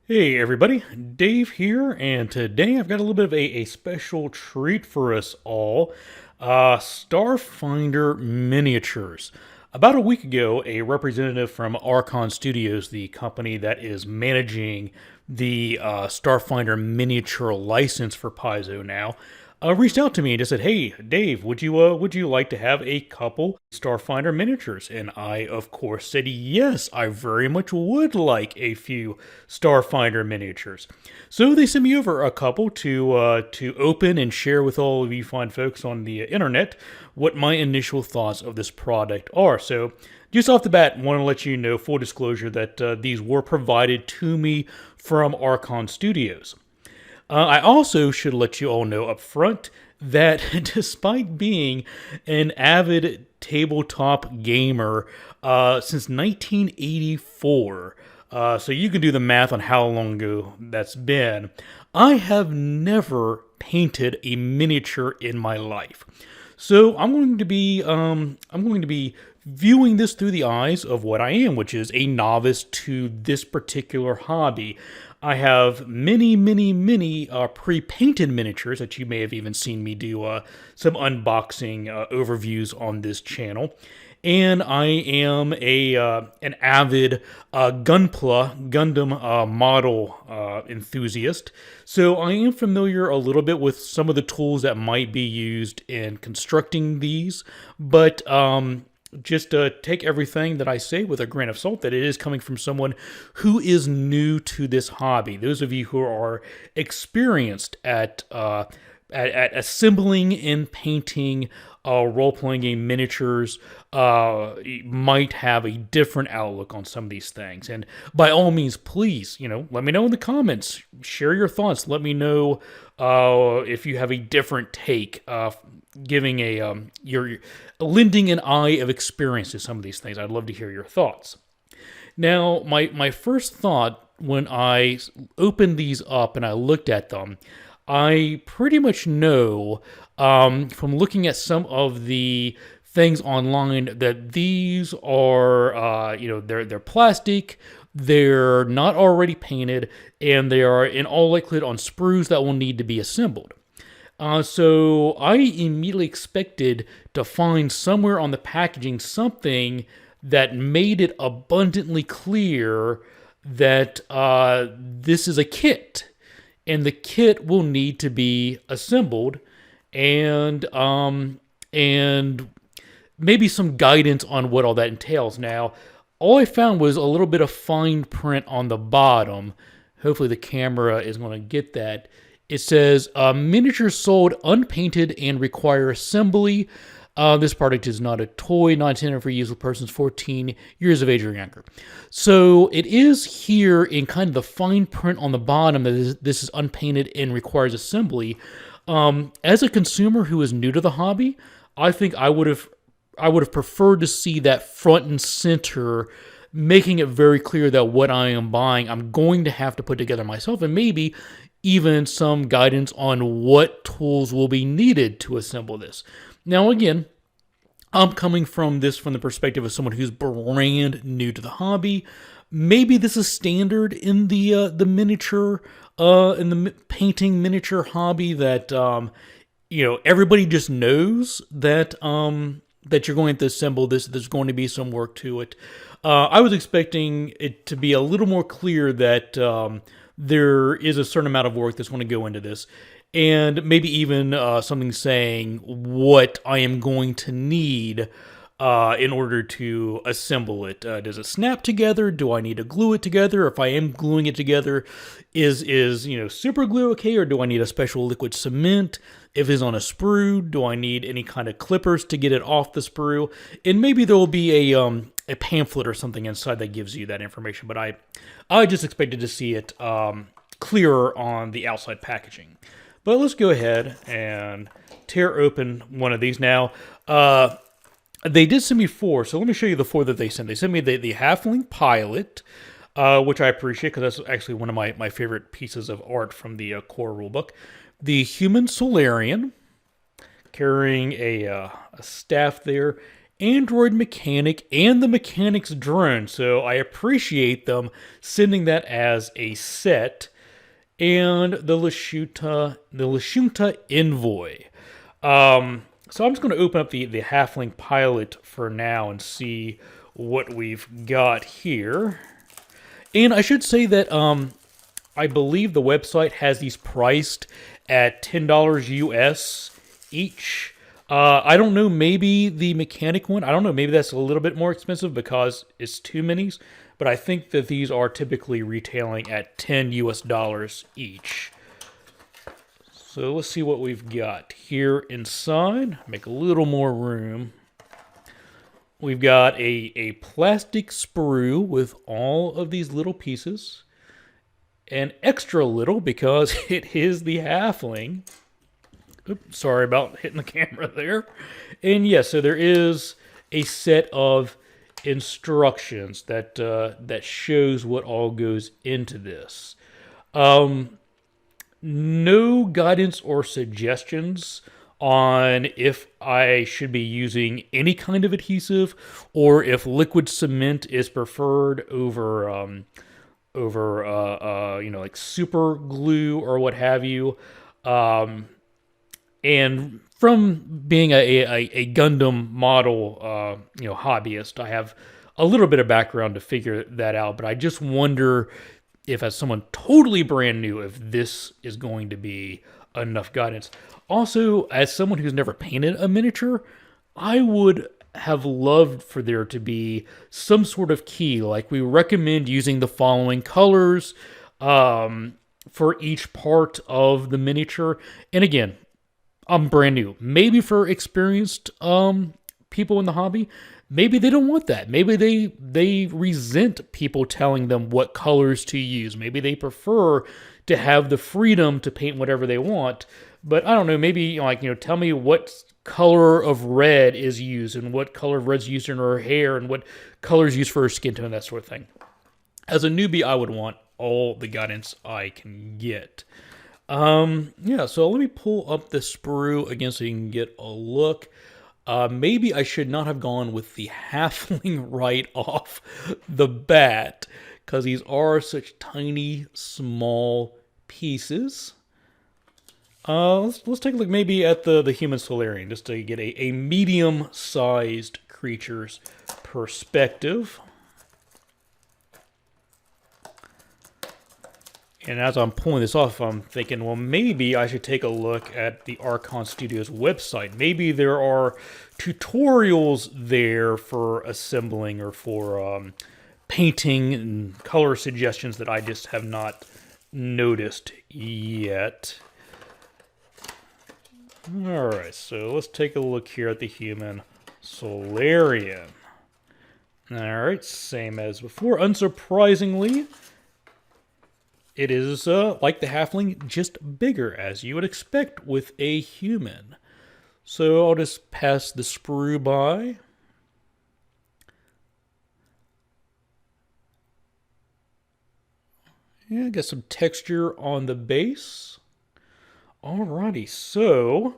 Hey everybody, Dave here, and today I've got a little bit of a special treat for us all. Starfinder Miniatures. About a week ago, a representative from Archon Studios, the company that is managing the Starfinder miniature license for Paizo now, reached out to me and just said, "Hey, Dave, would you like to have a couple Starfinder miniatures?" And I, of course, said, "Yes, I very much would like a few Starfinder miniatures." So they sent me over a couple to open and share with all of you fine folks on the internet what my initial thoughts of this product are. So just off the bat, want to let you know, full disclosure, that these were provided to me from Archon Studios. I also should let you all know up front that despite being an avid tabletop gamer since 1984, so you can do the math on how long ago that's been, I have never painted a miniature in my life. So I'm going to be viewing this through the eyes of what I am, which is a novice to this particular hobby. I have many pre-painted miniatures that you may have even seen me do some unboxing overviews on this channel. And I am an avid Gundam model enthusiast, so I am familiar a little bit with some of the tools that might be used in constructing these. But just take everything that I say with a grain of salt, that it is coming from someone who is new to this hobby. Those of you who are experienced at assembling and painting role-playing game miniatures might have a different outlook on some of these things. And by all means, please, let me know in the comments. Share your thoughts. Let me know if you have a different take, giving your lending an eye of experience to some of these things. I'd love to hear your thoughts. Now, my first thought when I opened these up and I looked at them, I pretty much know from looking at some of the things online that these are, they're plastic, they're not already painted, and they are in all likelihood on sprues that will need to be assembled. So I immediately expected to find somewhere on the packaging something that made it abundantly clear that this is a kit, and the kit will need to be assembled, and maybe some guidance on what all that entails. Now, all I found was a little bit of fine print on the bottom. Hopefully the camera is going to get that. It says, miniatures sold unpainted and require assembly. This product is not a toy, not intended for use with persons 14 years of age or younger. So it is here in kind of the fine print on the bottom that this is unpainted and requires assembly. As a consumer who is new to the hobby, I think I would have preferred to see that front and center, making it very clear that what I am buying, I'm going to have to put together myself, and maybe even some guidance on what tools will be needed to assemble this. Now, again, I'm coming from the perspective of someone who's brand new to the hobby. Maybe this is standard in the miniature, in the painting miniature hobby, that everybody just knows that that you're going to assemble this. There's going to be some work to it. I was expecting it to be a little more clear that there is a certain amount of work that's going to go into this, and maybe even something saying what I am going to need in order to assemble it. Does it snap together? Do I need to glue it together? If I am gluing it together, is super glue okay, or do I need a special liquid cement? If it's on a sprue, do I need any kind of clippers to get it off the sprue? And maybe there will be a pamphlet or something inside that gives you that information. But I just expected to see it clearer on the outside packaging. But let's go ahead and tear open one of these now. They did send me 4, so let me show you the 4 that they sent. They sent me the Halfling Pilot, which I appreciate because that's actually one of my favorite pieces of art from the core rulebook. The Human Solarian, carrying a staff there, android mechanic and the mechanic's drone. So I appreciate them sending that as a set. And the Lashunta Envoy. So I'm just going to open up the Halfling Pilot for now and see what we've got here. And I should say that I believe the website has these priced at $10 US each. I don't know, maybe the mechanic one, I don't know, maybe that's a little bit more expensive because it's 2 minis, but I think that these are typically retailing at $10 US each. So let's see what we've got here inside. Make a little more room. We've got a plastic sprue with all of these little pieces. And extra little because it is the halfling. Oops, sorry about hitting the camera there. And yes, so there is a set of instructions that that shows what all goes into this. No guidance or suggestions on if I should be using any kind of adhesive or if liquid cement is preferred over like super glue or what have you. And from being a Gundam model, hobbyist, I have a little bit of background to figure that out. But I just wonder if, as someone totally brand new, if this is going to be enough guidance. Also, as someone who's never painted a miniature, I would have loved for there to be some sort of key, like we recommend using the following colors for each part of the miniature. And again, I'm brand new. Maybe for experienced people in the hobby, maybe they don't want that. Maybe they resent people telling them what colors to use. Maybe they prefer to have the freedom to paint whatever they want. But I don't know, maybe tell me what color of red is used and what color of red's used in her hair and what color is used for her skin tone, that sort of thing. As a newbie, I would want all the guidance I can get. Yeah, so let me pull up the sprue again so you can get a look. Maybe I should not have gone with the halfling right off the bat, because these are such tiny, small pieces. Let's take a look maybe at the human Solarian, just to get a medium-sized creature's perspective. And as I'm pulling this off, I'm thinking, well, maybe I should take a look at the Archon Studio's website. Maybe there are tutorials there for assembling or for painting and color suggestions that I just have not noticed yet. Alright, so let's take a look here at the human Solarian. Alright, same as before. Unsurprisingly, it is like the halfling, just bigger, as you would expect with a human. So I'll just pass the sprue by. Yeah, get some texture on the base. Alrighty, so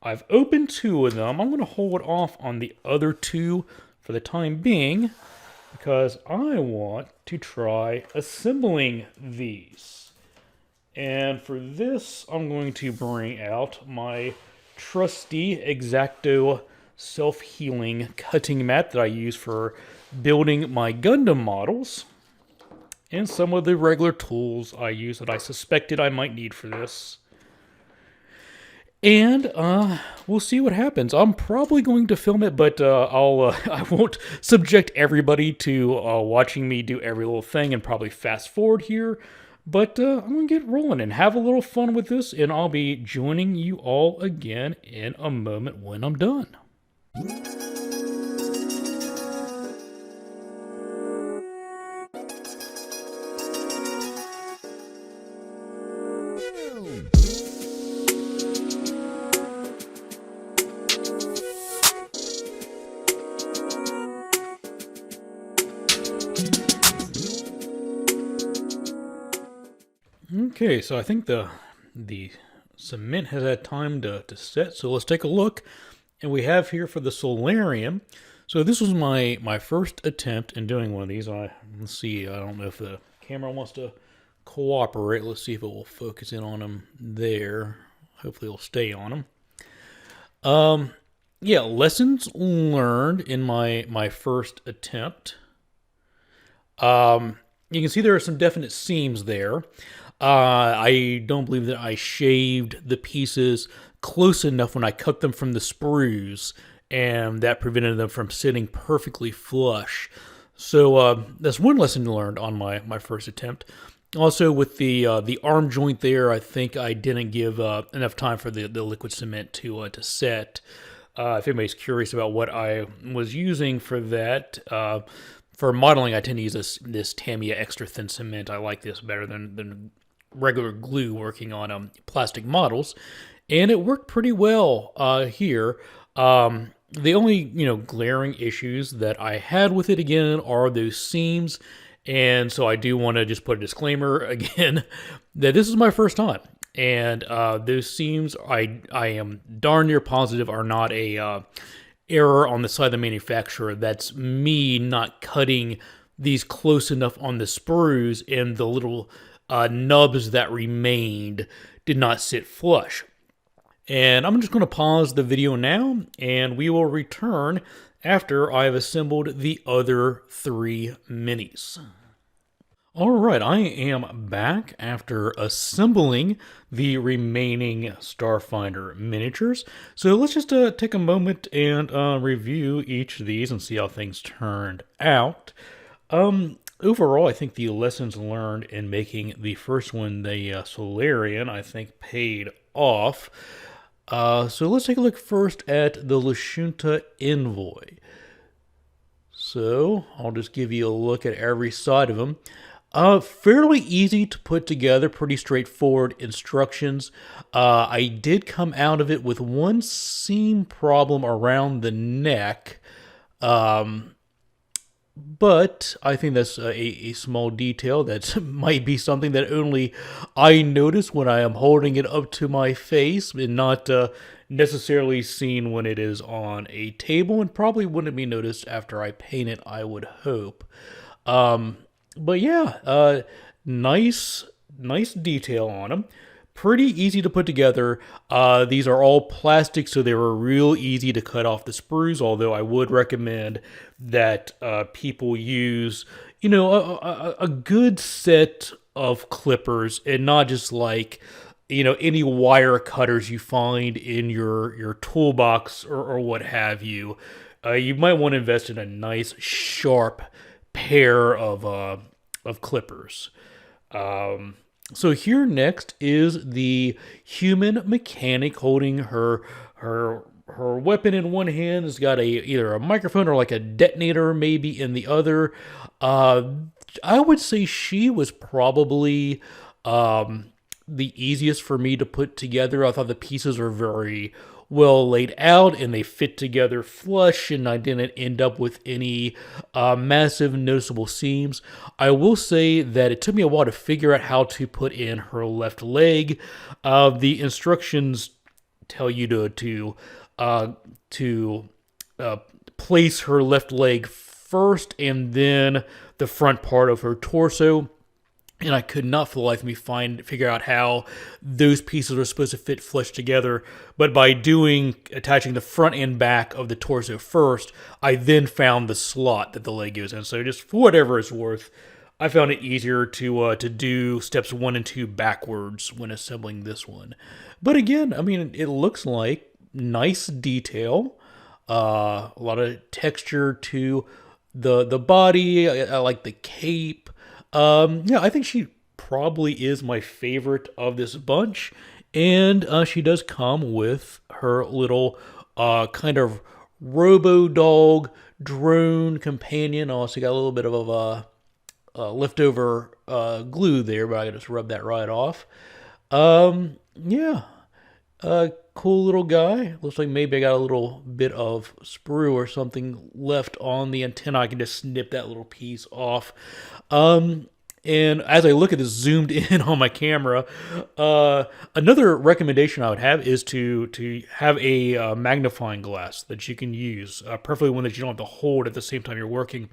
I've opened 2 of them. I'm going to hold off on the other 2 for the time being, because I want to try assembling these. And for this, I'm going to bring out my trusty X-Acto self-healing cutting mat that I use for building my Gundam models, and some of the regular tools I use that I suspected I might need for this. And we'll see what happens. I'm probably going to film it, but I won't subject everybody to watching me do every little thing and probably fast forward here. But I'm going to get rolling and have a little fun with this, and I'll be joining you all again in a moment when I'm done. Okay, so I think the cement has had time to set, so let's take a look. And we have here for the Solarium, So this was my first attempt in doing one of these. Let's see. I don't know if the camera wants to cooperate. Let's see if it will focus in on them there. Hopefully, it'll stay on them. Yeah, lessons learned in my first attempt. You can see there are some definite seams there. I don't believe that I shaved the pieces close enough when I cut them from the sprues, and that prevented them from sitting perfectly flush. So that's one lesson learned on my first attempt. Also, with the arm joint there, I think I didn't give enough time for the liquid cement to set. If anybody's curious about what I was using for that, for modeling, I tend to use this Tamiya extra thin cement. I like this better than regular glue working on plastic models, and it worked pretty well here. The only glaring issues that I had with it again are those seams. And so I do want to just put a disclaimer again that this is my first time. And those seams, I am darn near positive, are not a error on the side of the manufacturer. That's me not cutting these close enough on the sprues, and the little nubs that remained did not sit flush. And I'm just going to pause the video now, and we will return after I've assembled the other 3 minis. Alright, I am back after assembling the remaining Starfinder miniatures. So let's just take a moment and review each of these and see how things turned out. Overall, I think the lessons learned in making the first one, the Solarian, I think paid off. So let's take a look first at the Lashunta Envoy. So I'll just give you a look at every side of them. Fairly easy to put together, pretty straightforward instructions. I did come out of it with one seam problem around the neck. But I think that's a small detail that might be something that only I notice when I am holding it up to my face, and not necessarily seen when it is on a table, and probably wouldn't be noticed after I paint it, I would hope. But yeah, nice detail on them. Pretty easy to put together. These are all plastic, so they were real easy to cut off the sprues, although I would recommend that people use, a good set of clippers, and not just like, any wire cutters you find in your toolbox or what have you. You might want to invest in a nice, sharp pair of clippers. So here next is the human mechanic holding her weapon in one hand. It's got either a microphone or like a detonator maybe in the other. I would say she was probably the easiest for me to put together. I thought the pieces were very well laid out and they fit together flush, and I didn't end up with any massive noticeable seams. I will say that it took me a while to figure out how to put in her left leg. The instructions tell you to place her left leg first and then the front part of her torso. And I could not for the life of me figure out how those pieces are supposed to fit flush together. But by attaching the front and back of the torso first, I then found the slot that the leg goes in. So just for whatever it's worth, I found it easier to do steps 1 and 2 backwards when assembling this one. But again, I mean, it looks like nice detail, a lot of texture to the body. I like the cape. Yeah, I think she probably is my favorite of this bunch, and she does come with her little kind of robo-dog drone companion. Also got a little bit of a leftover glue there, but I can just rub that right off. Yeah, cool little guy. Looks like maybe I got a little bit of sprue or something left on the antenna. I can just snip that little piece off. And as I look at this zoomed in on my camera, another recommendation I would have is to have a magnifying glass that you can use, preferably one that you don't have to hold at the same time you're working.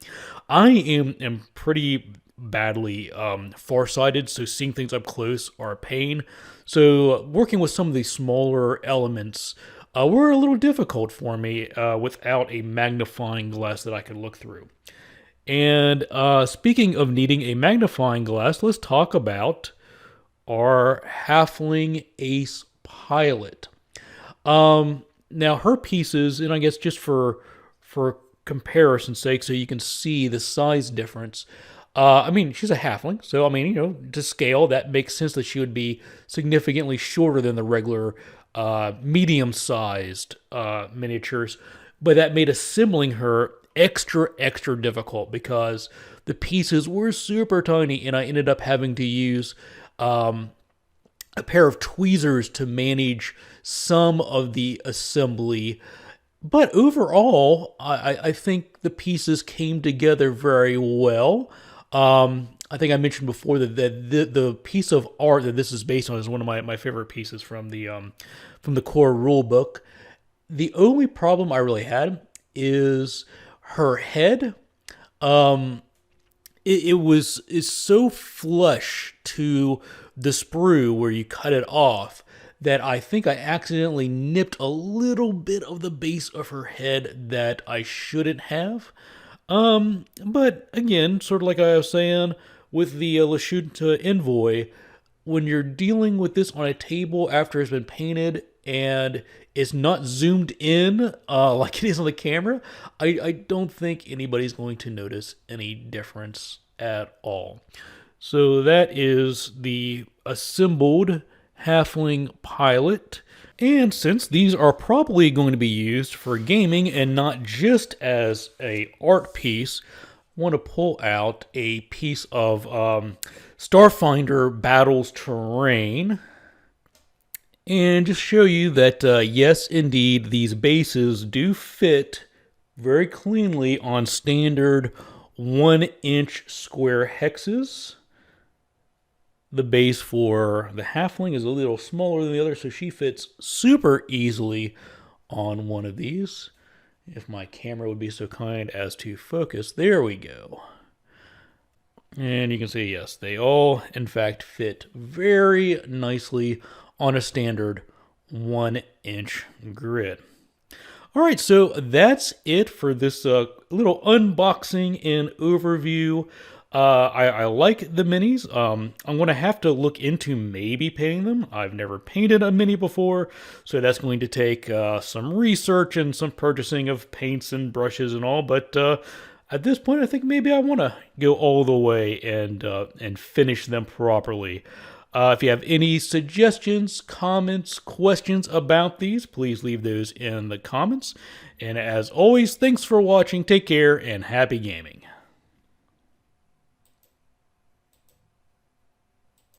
I am pretty badly farsighted, so seeing things up close are a pain. So working with some of these smaller elements were a little difficult for me without a magnifying glass that I could look through. And speaking of needing a magnifying glass, let's talk about our Halfling Ace Pilot. Now her pieces, and I guess just for comparison's sake, so you can see the size difference. I mean, she's a halfling, so I mean, to scale, that makes sense that she would be significantly shorter than the regular medium-sized miniatures. But that made assembling her extra difficult because the pieces were super tiny, and I ended up having to use a pair of tweezers to manage some of the assembly. But overall, I think the pieces came together very well. I think I mentioned before that the piece of art that this is based on is one of my favorite pieces from the core rule book. The only problem I really had is her head. Is so flush to the sprue where you cut it off that I think I accidentally nipped a little bit of the base of her head that I shouldn't have. But again, sort of like I was saying with the Lashunta Envoy, when you're dealing with this on a table after it's been painted and it's not zoomed in like it is on the camera, I don't think anybody's going to notice any difference at all. So that is the assembled Halfling Pilot. And since these are probably going to be used for gaming and not just as a art piece, I want to pull out a piece of Starfinder Battles terrain and just show you that, yes, indeed, these bases do fit very cleanly on standard 1-inch square hexes. The base for the halfling is a little smaller than the other, so she fits super easily on one of these. If my camera would be so kind as to focus, there we go. And you can see, yes, they all, in fact, fit very nicely on a standard 1-inch grid. All right, so that's it for this little unboxing and overview. I like the minis. I'm going to have to look into maybe painting them. I've never painted a mini before, so that's going to take some research and some purchasing of paints and brushes and all. But at this point, I think maybe I want to go all the way and finish them properly. If you have any suggestions, comments, questions about these, please leave those in the comments. And as always, thanks for watching. Take care and happy gaming.